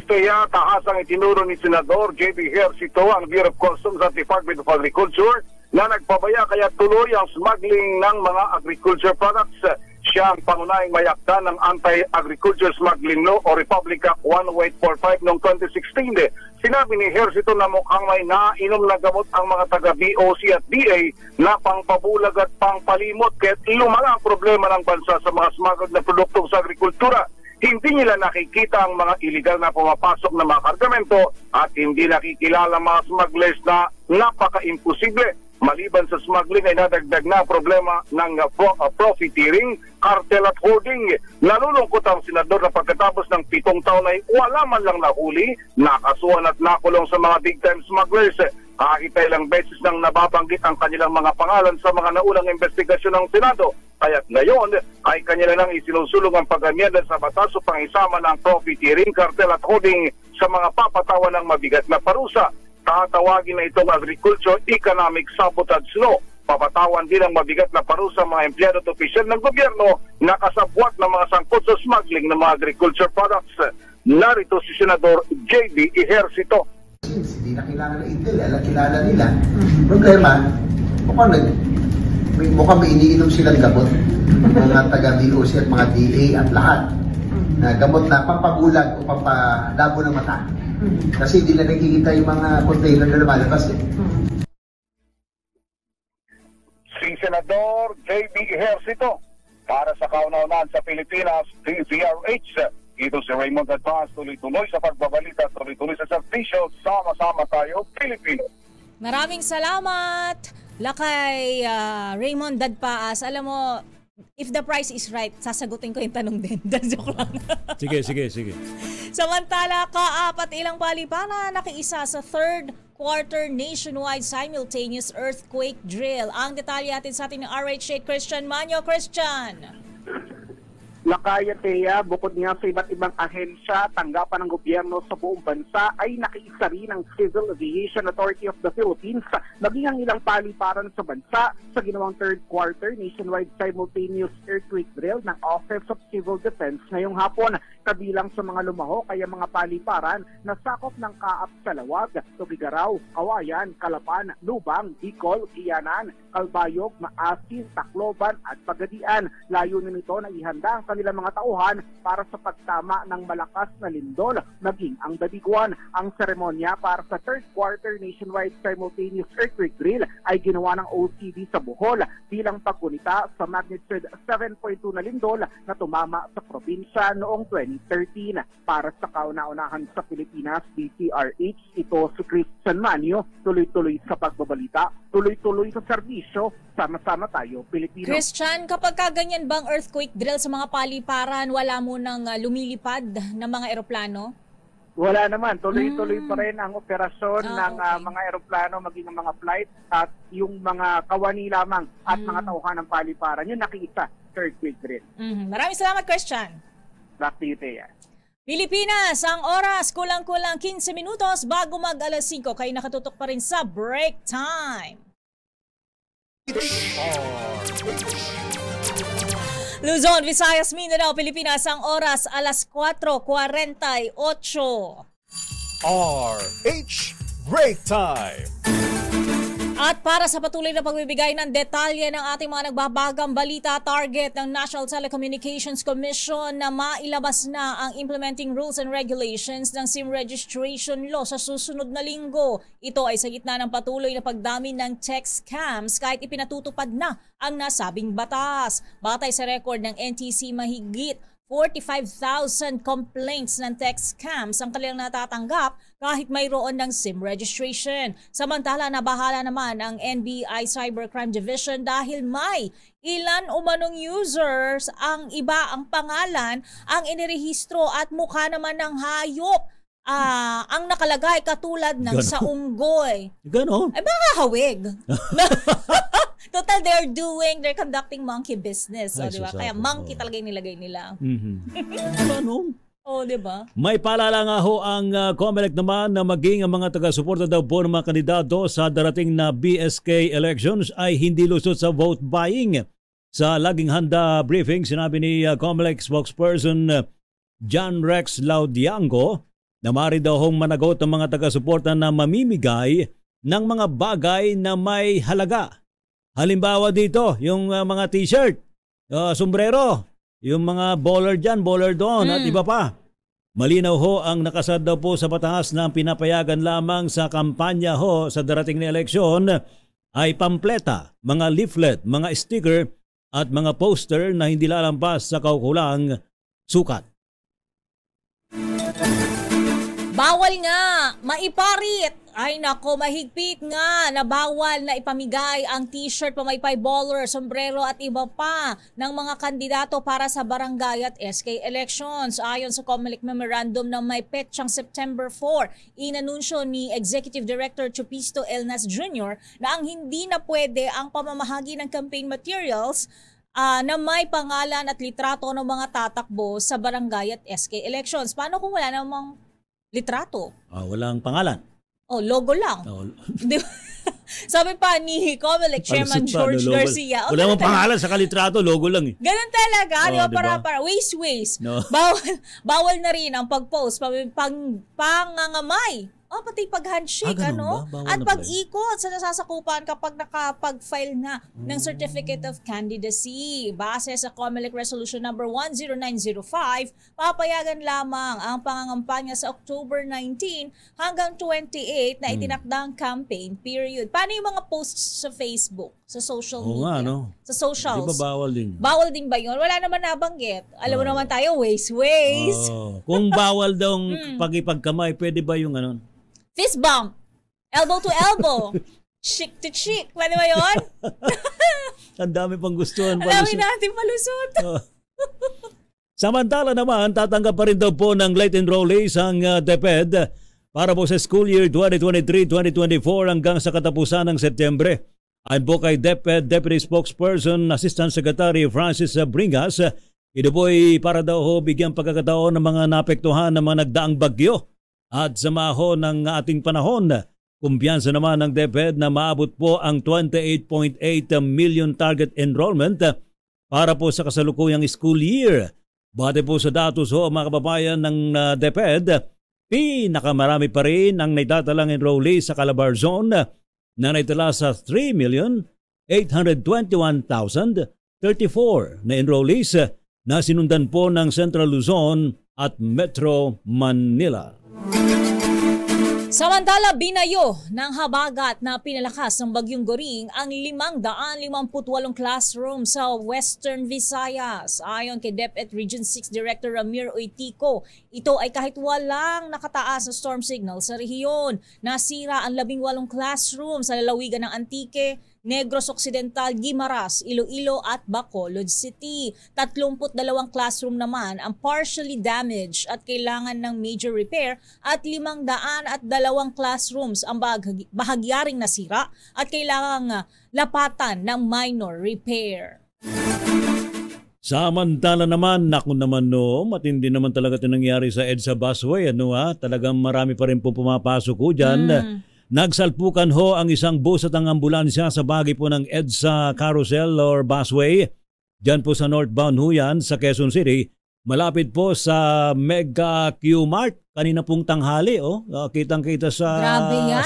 [SPEAKER 10] Kaya taas ang itinuro ni Senador JB Ejercito ang Bureau of Customs at Department of Agriculture na nagpabaya kaya tuloy ang smuggling ng mga agriculture products. Siya ang pangunahing mayakda ng Anti-Agriculture Smuggling Law o Republic Act 1845 noong 2016. Sinabi ni Ejercito na mukhang may nainom na gamot ang mga taga-BOC at DA na pangpabulag at pangpalimot kaya lumala ang problema ng bansa sa mga smuggled na produktong sa agrikultura. Hindi nila nakikita ang mga illegal na pumapasok na mga kargamento at hindi nakikilala mga smugglers na napaka-imposible. Maliban sa smuggling ay nadagdag na problema ng profiteering, cartel at hoarding. Nalulungkot ang senador na pagkatapos ng 7 taon ay wala man lang nahuli, nakasuhan at nakulong sa mga big-time smugglers. Kahit ilang beses nang nababanggit ang kanilang mga pangalan sa mga naunang investigasyon ng Senado. Kaya't ngayon ay kanila nang isinusulong ang pag-amyenda sa batas upang isama ng profiteering, cartel at hoarding sa mga papatawan ng mabigat na parusa. Tatawagin na itong Agriculture Economic Sabotage Law. Papatawan din ang mabigat na parusa mga empleyado at opisyal ng gobyerno na kasabwat ng mga sangkot sa smuggling ng mga agriculture products. Narito si Senador JB Ejercito.
[SPEAKER 11] Hindi na kailangan ng intel, kilala nila. Problema, mukhang may iniinom silang gamot. Mga taga-BOC at mga DA at lahat. Na gamot na pampabulag o pampalabo ng mata. Kasi hindi na nakikita yung mga container na lumalabas eh.
[SPEAKER 10] Si Senador JB Ejercito para sa kauna-unahan sa Pilipinas, DZRH. Ito si Raymond Advance, tuloy-tuloy sa pagbabalita, tuloy-tuloy sa servisyo, sama-sama tayo, Pilipino.
[SPEAKER 1] Maraming salamat, lakay Raymond Dadpaas. Alam mo, if the price is right, sasagutin ko yung tanong din. Joke lang.
[SPEAKER 3] Sige.
[SPEAKER 1] Samantala, kaapat ilang paliparan nakiisa sa third quarter nationwide simultaneous earthquake drill. Ang detalye atin sa atin ng RH8 Christian Manyo. Christian!
[SPEAKER 9] Lakaya Thea, bukod nga sa iba't ibang ahensya, tanggapan ng gobyerno sa buong bansa ay nakiisa rin ang Civil Aviation Authority of the Philippines, maging ang ilang paliparan sa bansa sa ginawang third quarter nationwide simultaneous earthquake drill ng Office of Civil Defense ngayong hapon. Kabilang sa mga lumaho kaya mga paliparan na sakop ng Kaap sa Lawag, Tugigaraw, Kawayan, Calapan, Lubang, Bicol, Gianan, Calbayog, Maasin, Tacloban at Pagadian. Layunin nito na ihanda ang kanilang mga tauhan para sa pagtama ng malakas na lindol maging ang Dadiguan. Ang seremonya para sa third quarter nationwide simultaneous earthquake drill ay ginawa ng OCD sa Bohol bilang pagkunita sa magnitude 7.2 na lindol na tumama sa probinsya noong 2013. Para sa kauna-unahan sa Pilipinas, DCRH, ito si Christian Manio, tuloy-tuloy sa pagbabalita, tuloy-tuloy sa serbisyo, sama-sama tayo Pilipino.
[SPEAKER 1] Christian, kapag kaganyan bang earthquake drill sa mga paliparan, wala mo nang lumilipad na mga eroplano?
[SPEAKER 9] Wala naman, tuloy-tuloy pa rin ang operasyon ng mga eroplano, maging ang mga flight at yung mga kawani lamang at mga tauhan ng paliparan. Yun nakikita, earthquake drill.
[SPEAKER 1] Maraming salamat, Christian.
[SPEAKER 9] Back to you, Thea.
[SPEAKER 1] Pilipinas, ang oras kulang-kulang 15 minutos bago mag alas 5. Kayo nakatutok pa rin sa break time. Luzon, Visayas, Mindanao, Pilipinas, ang oras alas 4:48.
[SPEAKER 2] RH Break Time.
[SPEAKER 1] At para sa patuloy na pagbibigay ng detalye ng ating mga nagbabagang balita, target ng National Telecommunications Commission na mailabas na ang implementing rules and regulations ng SIM registration law sa susunod na linggo. Ito ay sa gitna ng patuloy na pagdami ng text scams kahit ipinatutupad na ang nasabing batas. Batay sa record ng NTC, mahigit 45,000 complaints ng text scams ang kanilang natatanggap kahit mayroon ng SIM registration. Samantala, nabahala naman ang NBI Cybercrime Division dahil may ilan umanong users, ang iba ang pangalan, ang inirehistro at mukha naman ng hayop. Ang nakalagay katulad ng sa unggoy.
[SPEAKER 3] Ganon?
[SPEAKER 1] Ay, baka hawig. Total, they're conducting monkey business. Ay, diba? Kaya monkey talaga yung nilagay nila.
[SPEAKER 3] Ganon?
[SPEAKER 1] Diba?
[SPEAKER 3] May paalala nga ho ang COMELEC naman na maging ang mga taga-suporta daw po ng mga kandidato sa darating na BSK elections ay hindi lusot sa vote buying. Sa Laging Handa briefing, sinabi ni COMELEC spokesperson John Rex Laudiango na maaari daw hong managot ang mga taga-suporta na mamimigay ng mga bagay na may halaga. Halimbawa dito, yung mga t-shirt, sombrero, yung mga bowler dyan, bowler doon, at iba pa. Malinaw ho ang nakasad daw po sa batas na pinapayagan lamang sa kampanya ho sa darating na eleksyon ay pampleta, mga leaflet, mga sticker at mga poster na hindi lalampas sa kaukulang sukat.
[SPEAKER 1] Bawal nga maiparit. Ay nako, mahigpit nga na bawal na ipamigay ang t-shirt, pamaypay, bowler, sombrero at iba pa ng mga kandidato para sa barangay at SK elections. Ayon sa COMELEC memorandum na may petsang September 4, inanunsyo ni Executive Director Chupisto Elnas Jr. na ang hindi na pwede ang pamamahagi ng campaign materials na may pangalan at litrato ng mga tatakbo sa barangay at SK elections. Paano kung wala namang litrato?
[SPEAKER 3] Walang pangalan.
[SPEAKER 1] Logo lang. Sabi pa ni COMELEC Chairman George Garcia.
[SPEAKER 3] Wala mong pangalan sa kalitrato, logo lang eh.
[SPEAKER 1] Ganun talaga. Diba? Para waste. No. Bawal na rin ang pag-post, pangangamay. Pati pag-handshake, At pag-ikot sa nasasakupan kapag nakapag-file na ng Certificate of Candidacy. Base sa COMELEC Resolution number 10905, papayagan lamang ang pangangampanya sa October 19 hanggang 28 na itinakdang campaign period. Paano yung mga posts sa Facebook, sa social media? Sa socials.
[SPEAKER 3] Di ba bawal din?
[SPEAKER 1] Bawal din ba yun? Wala naman nabanggit. Alam mo naman tayo, waste.
[SPEAKER 3] Kung bawal daw pag-ipagkamay, pwede ba yung
[SPEAKER 1] fist bump, elbow to elbow, cheek to cheek. Pwede ba yun?
[SPEAKER 3] Ang dami pang gustuhan.
[SPEAKER 1] Ang dami natin palusot.
[SPEAKER 3] Samantala naman, tatanggap pa rin daw po ng late enrollees ang DepEd para po sa school year 2023-2024 hanggang sa katapusan ng Setyembre. Ayon po kay DepEd Deputy Spokesperson Assistant Secretary Francis Bringas, Ito po ay para daw ho bigyang pagkakataon ng mga naapektuhan ng mga nagdaang bagyo at samaho ng ating panahon. Kumpiyansa naman ng DepEd na maabot po ang 28.8 million target enrollment para po sa kasalukuyang school year. Bate po sa datos ho mga kababayan ng DepEd, pinakamarami pa rin ang naitatalang enrollee sa Calabar Zone na naitala sa 3,821,034 na enrollees na sinundan po ng Central Luzon at Metro Manila.
[SPEAKER 1] Samantala, binayo ng habagat na pinalakas ng Bagyong Goring ang 558 classroom sa Western Visayas. Ayon kay DepEd Region 6 Director Ramir Oitico, ito ay kahit walang nakataas na storm signal sa rehiyon. Nasira ang 18 classroom sa lalawigan ng Antique, Negros Occidental, Guimaras, Iloilo at Bacolod City. 32 classroom naman ang partially damaged at kailangan ng major repair at 502 classrooms ang bahagyaring nasira at kailangang lapatan ng minor repair.
[SPEAKER 3] Samantala naman, naku naman no, matindi naman talaga ito nangyari sa EDSA busway. Talagang marami pa rin po pumapasok ko dyan. Nagsalpukan ho ang isang bus at ang ambulansya sa bahagi po ng EDSA carousel or busway. Diyan po sa northbound ho yan sa Quezon City. Malapit po sa Mega Q-Mart. Kanina pong tanghali, kitang-kita sa...
[SPEAKER 1] Grabe yan.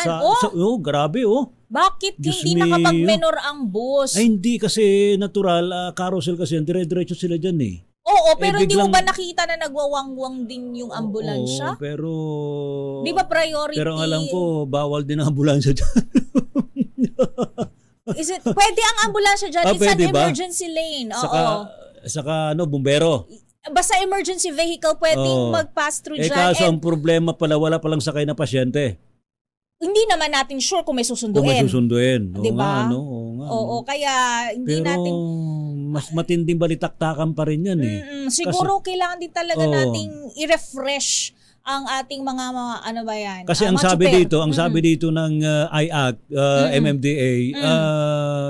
[SPEAKER 3] Grabe.
[SPEAKER 1] Bakit
[SPEAKER 3] Diyos
[SPEAKER 1] hindi nakapag-menor ang bus?
[SPEAKER 3] Ay, hindi kasi natural. Carousel kasi yan. Dire-diretso sila dyan eh.
[SPEAKER 1] Oo, pero hindi mo ba nakita na nagwawangwang din yung ambulansya?
[SPEAKER 3] Oo, pero...
[SPEAKER 1] Di ba priority?
[SPEAKER 3] Pero alam ko, bawal din ang ambulansya dyan.
[SPEAKER 1] Pwede ang ambulansya dyan. It's an emergency lane.
[SPEAKER 3] Saka bumbero.
[SPEAKER 1] Basta emergency vehicle pwedeng mag-pass through dyan.
[SPEAKER 3] Kaso ang problema pala, wala palang sakay na pasyente.
[SPEAKER 1] Hindi naman natin sure kung may susunduin.
[SPEAKER 3] Diba?
[SPEAKER 1] Oo, kaya hindi
[SPEAKER 3] pero,
[SPEAKER 1] natin...
[SPEAKER 3] mas matinding balitaktakan pa rin yan eh.
[SPEAKER 1] Siguro kailangan din talaga nating i-refresh ang ating mga ano ba yan?
[SPEAKER 3] Kasi ang sabi dito ng IAC, MMDA,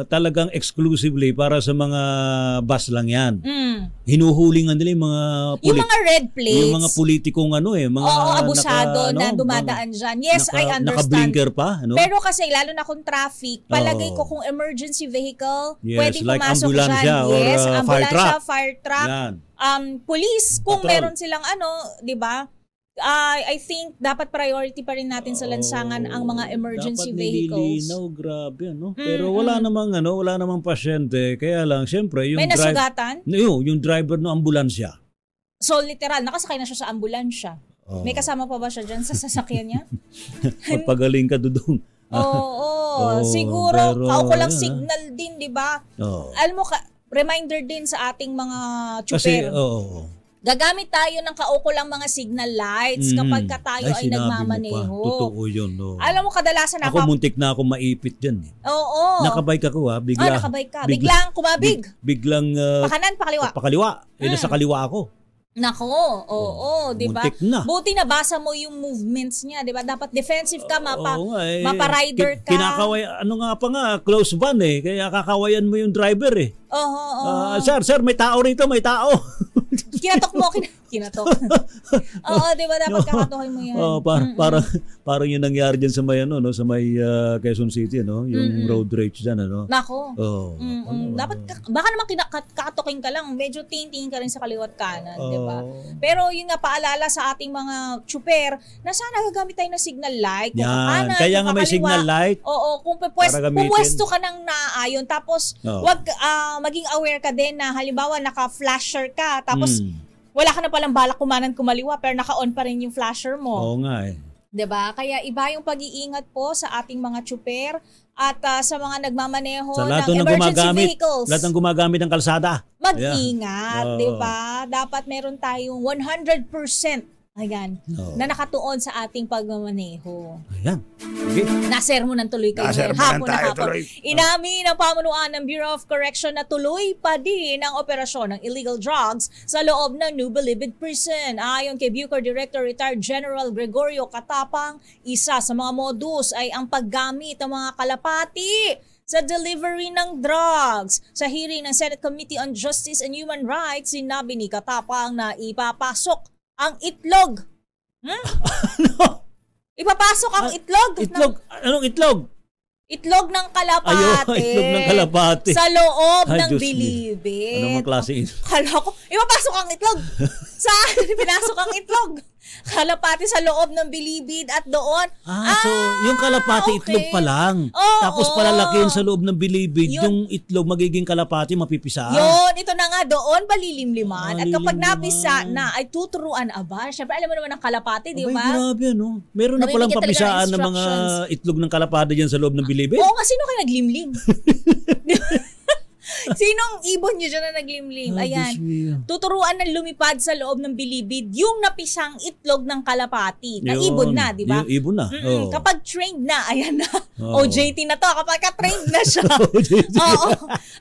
[SPEAKER 3] talagang exclusively para sa mga bus lang yan. Hinuhulingan nila yung mga
[SPEAKER 1] red plates.
[SPEAKER 3] Yung mga politikong mga
[SPEAKER 1] abusado na dumadaan dyan. Yes, I understand.
[SPEAKER 3] Naka-blinker pa,
[SPEAKER 1] Pero kasi lalo na kung traffic, palagay ko kung emergency vehicle, pwedeng
[SPEAKER 3] like
[SPEAKER 1] pumasok
[SPEAKER 3] ambulansya
[SPEAKER 1] dyan. Yes, ambulansya,
[SPEAKER 3] fire
[SPEAKER 1] truck, police, kung meron silang 'di ba? I think dapat priority pa rin natin sa lansangan ang mga emergency vehicles.
[SPEAKER 3] Dapat grabe Pero wala namang pasyente, kaya lang syempre yung
[SPEAKER 1] may nasugatan?
[SPEAKER 3] Yung driver ng ambulansya.
[SPEAKER 1] So literal, nakasakay na siya sa ambulansya. May kasama pa ba siya dyan sa sasakyan niya?
[SPEAKER 3] Magpagaling ka doon.
[SPEAKER 1] Siguro kaukulang signal din, 'di ba? Alam mo reminder din sa ating mga chopper.
[SPEAKER 3] Kasi
[SPEAKER 1] gagamit tayo ng kaukulang mga signal lights kapag tayo ay nagmamaneho.
[SPEAKER 3] Totoo yun.
[SPEAKER 1] Alam mo, kadalasan
[SPEAKER 3] ako muntik na ako maipit dyan.
[SPEAKER 1] Oo.
[SPEAKER 3] Nakabike ako bigla.
[SPEAKER 1] Nakabike ka. Biglang kumabig.
[SPEAKER 3] Biglang...
[SPEAKER 1] pakanan, pakaliwa.
[SPEAKER 3] Pakaliwa. Nasa kaliwa ako.
[SPEAKER 1] Nako, di ba? Buti nabasa mo yung movements niya, di ba? Dapat defensive ka, mapa-rider ka.
[SPEAKER 3] Kinakaway, close van kaya kakawayan mo yung driver Sir, may tao rito, may tao.
[SPEAKER 1] Kinatok mo, kinatok. Oo, di ba? Dapat kakatuhin mo yan.
[SPEAKER 3] Parang yung nangyari dyan sa may, sa may Quezon City, yung road rage dyan,
[SPEAKER 1] Nako. Dapat, baka naman kakatukin ka lang, medyo tingin ka rin sa kaliwat kanan, di ba? Pero yung nga paalala sa ating mga chuper, na sana gagamit tayo ng signal light.
[SPEAKER 3] Yan, kaya nga may signal light.
[SPEAKER 1] Oo, kung pupwesto ka ng naayon, tapos wag maging aware ka din na halimbawa naka-flasher ka, tapos wala ka na palang balak kumaliwa pero naka-on pa rin yung flasher mo.
[SPEAKER 3] Oo nga
[SPEAKER 1] 'Di ba? Kaya iba yung pag-iingat po sa ating mga chuper at sa mga nagmamaneho ng emergency vehicles.
[SPEAKER 3] Lahat ng gumagamit ng kalsada.
[SPEAKER 1] Mag-ingat, 'di ba? Dapat meron tayong 100% na nakatuon sa ating pagmamaneho.
[SPEAKER 3] Ayan. Okay.
[SPEAKER 1] Nasermonan tuloy kayo. Hapon na hapon. Inamin ng pamunuan ng Bureau of Correction na tuloy pa din ang operasyon ng illegal drugs sa loob ng New Bilibid Prison. Ayon kay Bucor Director Retired General Gregorio Katapang, isa sa mga modus ay ang paggamit ng mga kalapati sa delivery ng drugs. Sa hearing ng Senate Committee on Justice and Human Rights, sinabi ni Katapang na ipapasok ang itlog. Ipapasok ang itlog?
[SPEAKER 3] Itlog? Anong itlog?
[SPEAKER 1] Itlog ng kalapate.
[SPEAKER 3] Itlog ng kalapate.
[SPEAKER 1] Sa loob
[SPEAKER 3] Ay,
[SPEAKER 1] ng
[SPEAKER 3] Diyos
[SPEAKER 1] bilibid.
[SPEAKER 3] Ano mga klaseng itlog?
[SPEAKER 1] Kala ko, ipapasok ang itlog. Saan? Pinasok ang itlog. Kalapate sa loob ng bilibid at doon.
[SPEAKER 3] So yung kalapate
[SPEAKER 1] okay.
[SPEAKER 3] itlog pa lang. Tapos palalakihin sa loob ng bilibid, yung itlog magiging kalapate, mapipisa.
[SPEAKER 1] Yun, ito na nga doon, balilimliman. At kapag napisa na, ay tuturuan aba. Siyempre, alam mo naman ang kalapate, di ba?
[SPEAKER 3] Grabe, no? Meron na palang papisaan ng mga itlog ng kalapate dyan sa loob ng bilibid?
[SPEAKER 1] Oo nga, sino kayo naglimlim? Sinong ibon nyo dyan na naglimlim? Ayan. Tuturuan ng lumipad sa loob ng bilibid yung napisang itlog ng kalapati. Na ibon na, di ba?
[SPEAKER 3] Ibon na.
[SPEAKER 1] Kapag trained na, ayan na. OJT na to. Kapag ka-trained na siya,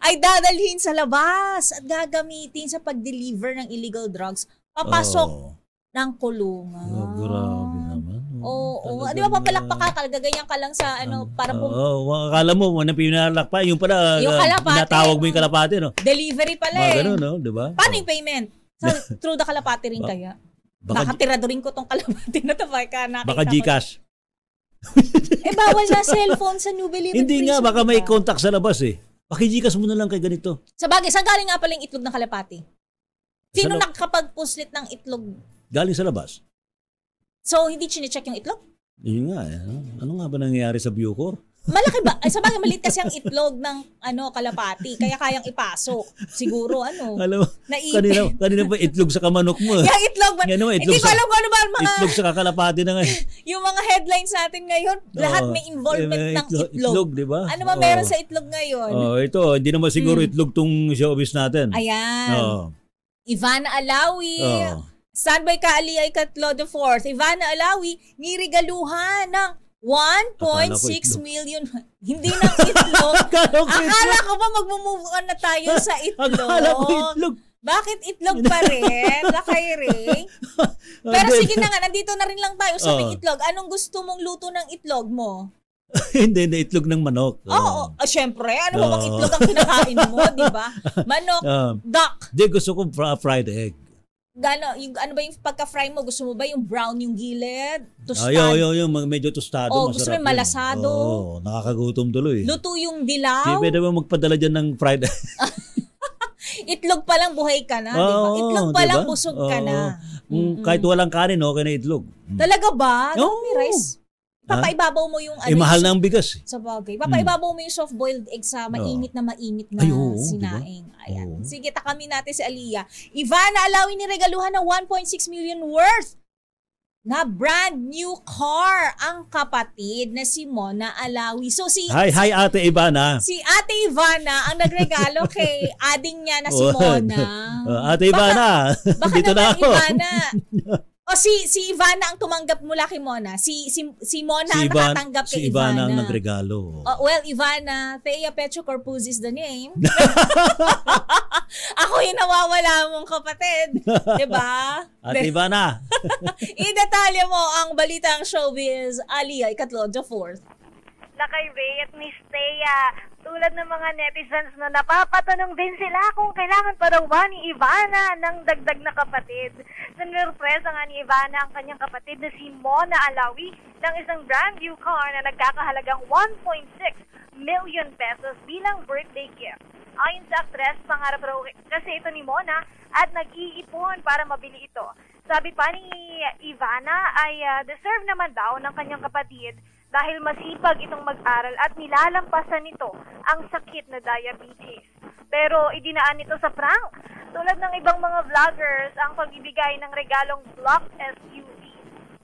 [SPEAKER 1] ay dadalhin sa labas at gagamitin sa pag-deliver ng illegal drugs. Papasok ng kulungan.
[SPEAKER 3] Grabe naman.
[SPEAKER 1] Oo. Di ba papalakpak ka, gaganyan ka lang sa para
[SPEAKER 3] akala mo, pinalakpa, yung pala,
[SPEAKER 1] yung kalapate,
[SPEAKER 3] natawag mo yung kalapate, no?
[SPEAKER 1] Delivery pala
[SPEAKER 3] Ganun, no? Di ba?
[SPEAKER 1] Paano yung payment? Through the kalapate rin kaya? Nakatira rin ko tong kalapate na to,
[SPEAKER 3] baka Gcash.
[SPEAKER 1] Bawal na cellphone sa New Bilibid.
[SPEAKER 3] Hindi nga, baka may contact sa labas Paki-Gcash mo na lang kay ganito.
[SPEAKER 1] Sa bagay, saan galing nga pala yung itlog ng kalapate? Sino nakakapagpuslit ng itlog?
[SPEAKER 3] Galing sa labas.
[SPEAKER 1] So, hindi chinecheck yung itlog?
[SPEAKER 3] Yun nga. Ano nga ba nangyayari sa Bucor?
[SPEAKER 1] Malaki ba? Sa bagay, maliit kasi ang itlog ng kalapati. Kaya kayang ipasok. Siguro,
[SPEAKER 3] alam mo, kanina ba itlog sa kamanok mo?
[SPEAKER 1] Yung itlog. Hindi ko alam kung ano ba mga...
[SPEAKER 3] Itlog sa kakalapati na nga.
[SPEAKER 1] Yung mga headlines natin ngayon, lahat may involvement ng itlog.
[SPEAKER 3] Itlog, di ba?
[SPEAKER 1] Ano ba meron sa itlog ngayon?
[SPEAKER 3] Ito, hindi naman siguro itlog tong showbiz natin.
[SPEAKER 1] Ayan. Ivana Alawi. Standby ka, Aliyah Ikatlo the Fourth. Ivana Alawi, niregaluhan ng 1.6 million. Hindi ng itlog. Akala ko ba mag-move on na tayo sa itlog?
[SPEAKER 3] Akala ko itlog.
[SPEAKER 1] Bakit itlog pa rin? Lakay ring. Pero sige na nga, nandito na rin lang tayo sa itlog. Anong gusto mong luto ng itlog mo?
[SPEAKER 3] Hindi, itlog ng manok.
[SPEAKER 1] Oo, syempre. Ano mo bang itlog ang kinakain mo, di ba? Manok, duck.
[SPEAKER 3] Hindi, gusto ko fried egg.
[SPEAKER 1] Ano ba yung pagka-fry mo? Gusto mo ba yung brown yung gilid? Tostado?
[SPEAKER 3] Yung medyo tostado. Masarap.
[SPEAKER 1] Gusto mo yung malasado?
[SPEAKER 3] Nakakagutom tuloy.
[SPEAKER 1] Luto yung dilaw?
[SPEAKER 3] Hindi, pwede mo magpadala dyan ng fried egg.
[SPEAKER 1] Itlog pa lang buhay ka na, di ba? Itlog pa lang busog ka na.
[SPEAKER 3] Kahit walang kanin, okay na itlog.
[SPEAKER 1] Talaga ba? May rice? Papaibabaw mo yung
[SPEAKER 3] mahal na ang bigas.
[SPEAKER 1] Sa bagay. Papaibabaw mo yung soft-boiled egg sa mainit na sinaing.
[SPEAKER 3] Diba?
[SPEAKER 1] Ayan. Sige, takamin natin si Aliyah. Ivana Alawi ni regaluhan ng 1.6 million worth na brand new car ang kapatid na si Mona Alawi. So
[SPEAKER 3] Hi Ate Ivana.
[SPEAKER 1] Si Ate Ivana ang nagregalo kay ading niya na si Mona.
[SPEAKER 3] Ate Ivana.
[SPEAKER 1] Baka
[SPEAKER 3] dito na ako.
[SPEAKER 1] Ivana. Si Ivana ang tumanggap mula kay Mona. Si Mona ang nakatanggap kay Ivana.
[SPEAKER 3] Si Ivana ang nagregalo.
[SPEAKER 1] Ivana, Thea Petro Corpus is the name. Ako yung nawawala mong kapatid. Diba?
[SPEAKER 3] Ate Ivana.
[SPEAKER 1] Idetalya mo ang balitang showbiz, Aliyah Ikatlo the Fourth.
[SPEAKER 12] Lakay Ray at Miss Thea, tulad ng mga netizens na napapatanong din sila kung kailangan pa daw ba ni Ivana ng dagdag na kapatid. Sinurpresa nga ni Ivana ang kanyang kapatid na si Mona Alawi ng isang brand new car na nagkakahalagang 1.6 million pesos bilang birthday gift. Ayon sa aktres, pangarap raw kasi ito ni Mona at nag-iipon para mabili ito. Sabi pa ni Ivana ay deserve naman daw ng kanyang kapatid dahil masipag itong mag-aral at nilalampasan nito ang sakit na diabetes. Pero idinaan nito sa prank. Tulad ng ibang mga vloggers, ang pagbibigay ng regalong block SUV.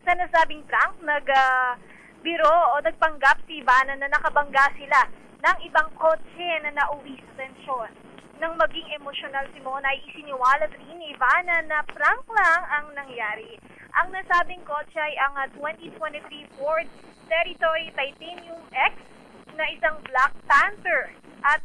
[SPEAKER 12] Sa nasabing prank, nagbiro o nagpanggap si Ivana na nakabangga sila ng ibang kotse na nauwi sa tensyon. Nang maging emosyonal si Mona ay isiniwalat rin ni Ivana na prank lang ang nangyari. Ang nasabing kotse ay ang 2023 Ford Territory Titanium X na isang Black Panther at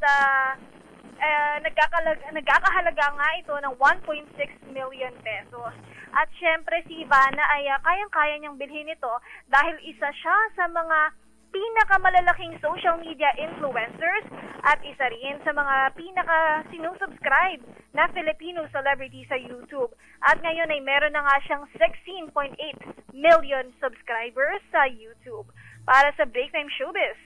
[SPEAKER 12] nagkakahalaga nga ito ng 1.6 million pesos. At syempre si Ivana ay kayang-kaya niyang bilhin ito dahil isa siya sa mga pinakamalalaking social media influencers at isa rin sa mga pinaka-sinusubscribe na Filipino celebrity sa YouTube. At ngayon ay meron na nga siyang 16.8 million subscribers sa YouTube. Para sa Breaktime Showbiz,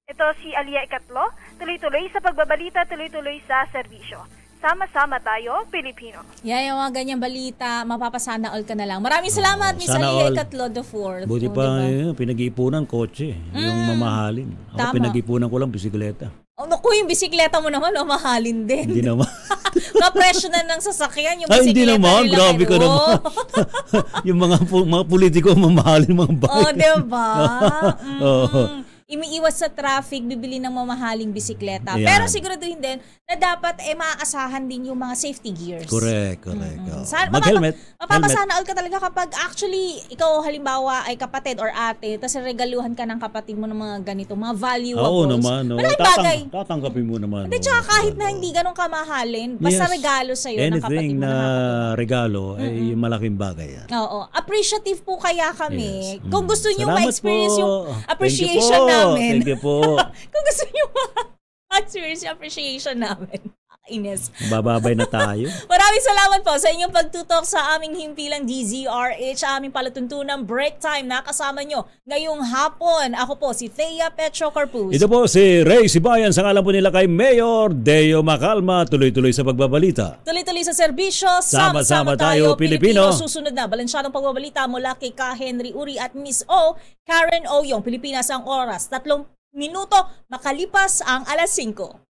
[SPEAKER 12] ito si Alia Ikatlo, tuloy-tuloy sa pagbabalita, tuloy-tuloy sa serbisyo. Sama-sama tayo, Pilipino.
[SPEAKER 1] Yung mga ganyang balita, mapapasana all ka na lang. Maraming salamat, Miss Alia Ikatlo the Fourth.
[SPEAKER 3] Buti pa, pinag-iipunan kotse, yung mamahalin. Ako pinag-iipunan ko lang bisikleta.
[SPEAKER 1] Naku, yung bisikleta mo naman, mamahalin din.
[SPEAKER 3] Hindi naman.
[SPEAKER 1] Kapresyo na ng sasakyan, yung bisikleta
[SPEAKER 3] hindi naman,
[SPEAKER 1] nila.
[SPEAKER 3] grabe ka naman. Yung mga politiko mamahalin mga bike.
[SPEAKER 1] Diba? Umiiwas sa traffic, bibili ng mamahaling bisikleta.
[SPEAKER 3] Ayan.
[SPEAKER 1] Pero siguraduhin din na dapat maaasahan din yung mga safety gears.
[SPEAKER 3] Correct.
[SPEAKER 1] Mag-helmet. Mapapasana all ka talaga kapag actually ikaw halimbawa ay kapatid or ate, tapos regaluhan ka ng kapatid mo ng mga ganito, mga valuables.
[SPEAKER 3] Oo naman. Tatanggapin mo naman.
[SPEAKER 1] At tsaka kahit na hindi ganun kamahalin, basta regalo sa'yo ng kapatid mo.
[SPEAKER 3] Anything na regalo ay malaking bagay yan.
[SPEAKER 1] Oo. Appreciative po kaya kami.
[SPEAKER 3] Yes.
[SPEAKER 1] Kung gusto nyo
[SPEAKER 3] Salamat
[SPEAKER 1] ma-experience
[SPEAKER 3] po.
[SPEAKER 1] yung appreciation namin.
[SPEAKER 3] Thank you po.
[SPEAKER 1] Kung gusto nyo ma-experience yung appreciation namin. Ines.
[SPEAKER 3] Bababay na tayo.
[SPEAKER 1] Maraming salamat po sa inyong pagtutok sa aming himpilang DZRH, aming palatuntunang break time. Nakasama nyo ngayong hapon. Ako po si Thea Petro Corpus.
[SPEAKER 3] Ito po si Ray Sibayan, sa ngalan po nila kay Mayor Deo Macalma. Tuloy-tuloy sa pagbabalita.
[SPEAKER 1] Tuloy-tuloy sa serbisyo.
[SPEAKER 3] Sama-sama tayo, Pilipino.
[SPEAKER 1] Susunod na, balansyadong pagbabalita mula kay Ka Henry Uri at Miss O, Karen Oyong. Pilipinas ang oras. 3 minuto, makalipas ang alas 5.